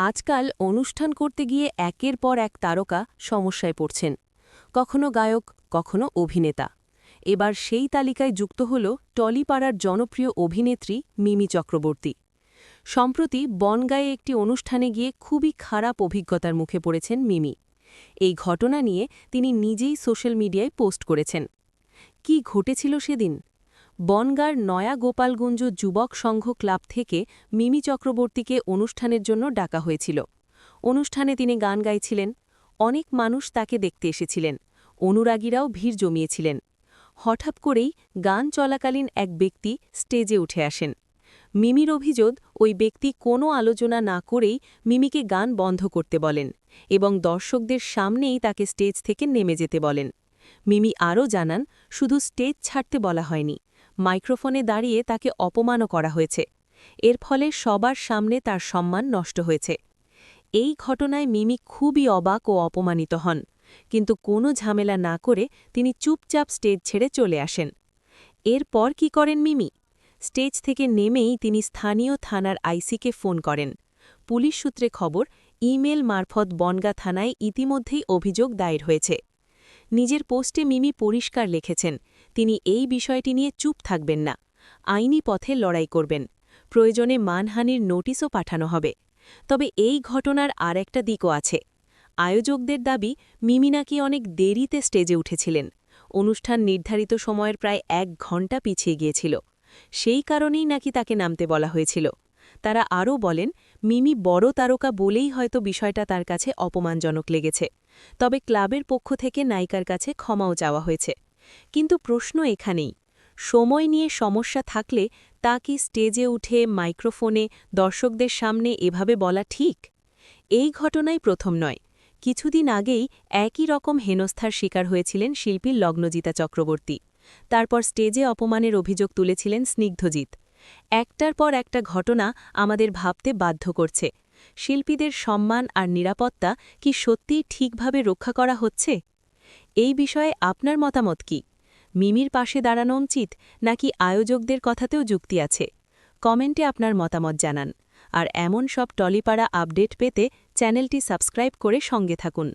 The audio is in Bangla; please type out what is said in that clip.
আজকাল অনুষ্ঠান করতে গিয়ে একের পর এক তারকা সমস্যায় পড়ছেন। কখনো গায়ক, কখনো অভিনেতা। এবার সেই তালিকায় যুক্ত হল টলিপাড়ার জনপ্রিয় অভিনেত্রী মিমি চক্রবর্তী। সম্প্রতি বনগাঁয়ে একটি অনুষ্ঠানে গিয়ে খুবই খারাপ অভিজ্ঞতার মুখে পড়েছেন মিমি। এই ঘটনা নিয়ে তিনি নিজেই সোশ্যাল মিডিয়ায় পোস্ট করেছেন। কি ঘটেছিল সেদিন? বনগাঁর নয়া গোপালগঞ্জ যুবক সংঘ ক্লাব থেকে মিমি চক্রবর্তীকে অনুষ্ঠানের জন্য ডাকা হয়েছিল। অনুষ্ঠানে তিনি গান গাইছিলেন। অনেক মানুষ তাকে দেখতে এসেছিলেন। অনুরাগীরাও ভিড় জমিয়েছিলেন। হঠাৎ করেই গান চলাকালীন এক ব্যক্তি স্টেজে উঠে আসেন। মিমির অভিযোগ, ওই ব্যক্তি কোনো আলোচনা না করেই মিমিকে গান বন্ধ করতে বলেন এবং দর্শকদের সামনেই তাকে স্টেজ থেকে নেমে যেতে বলেন। মিমি আরও জানান, শুধু স্টেজ ছাড়তে বলা হয়নি, মাইক্রোফোনে দাঁড়িয়ে তাকে অপমানও করা হয়েছে। এর ফলে সবার সামনে তার সম্মান নষ্ট হয়েছে। এই ঘটনায় মিমি খুবই অবাক ও অপমানিত হন, কিন্তু কোনো ঝামেলা না করে তিনি চুপচাপ স্টেজ ছেড়ে চলে আসেন। এরপর কি করেন মিমি? স্টেজ থেকে নেমেই তিনি স্থানীয় থানার আইসিকে ফোন করেন। পুলিশ সূত্রে খবর, ইমেল মারফত বনগাঁ থানায় ইতিমধ্যেই অভিযোগ দায়ের হয়েছে। নিজের পোস্টে মিমি পরিষ্কার লিখেছেন, তিনি এই বিষয়টি নিয়ে চুপ থাকবেন না, আইনি পথে লড়াই করবেন, প্রয়োজনে মানহানির নোটিশও পাঠানো হবে। তবে এই ঘটনার আর একটা দিকও আছে। আয়োজকদের দাবি, মিমি নাকি অনেক দেরিতে স্টেজে উঠেছিলেন। অনুষ্ঠান নির্ধারিত সময়ের প্রায় 1 ঘণ্টা পিছিয়ে গিয়েছিল। সেই কারণেই নাকি তাকে নামতে বলা হয়েছিল। তারা আরও বলেন, মিমি বড় তারকা বলেই হয়তো বিষয়টা তার কাছে অপমানজনক লেগেছে। তবে ক্লাবের পক্ষ থেকে নায়িকার কাছে ক্ষমাও চাওয়া হয়েছে। কিন্তু প্রশ্ন এখানেই, সময় নিয়ে সমস্যা থাকলে তা কি স্টেজে উঠে মাইক্রোফোনে দর্শকদের সামনে এভাবে বলা ঠিক? এই ঘটনাই প্রথম নয়। কিছুদিন আগেই একই রকম হেনস্থার শিকার হয়েছিলেন শিল্পী লগ্নজিতা চক্রবর্তী। তারপর স্টেজে অপমানের অভিযোগ তুলেছিলেন স্নিগ্ধজিৎ। একটার পর একটা ঘটনা আমাদের ভাবতে বাধ্য করছে, শিল্পীদের সম্মান আর নিরাপত্তা কি সত্যিই ঠিকভাবে রক্ষা করা হচ্ছে? এই বিষয়ে আপনার মতামত কি? মিমির পাশে দাঁড়ানো উচিত, নাকি আয়োজকদের কথাতেও যুক্তি আছে? কমেন্টে আপনার মতামত জানান। আর এমন সব টলিপাড়া আপডেট পেতে চ্যানেলটি সাবস্ক্রাইব করে সঙ্গে থাকুন।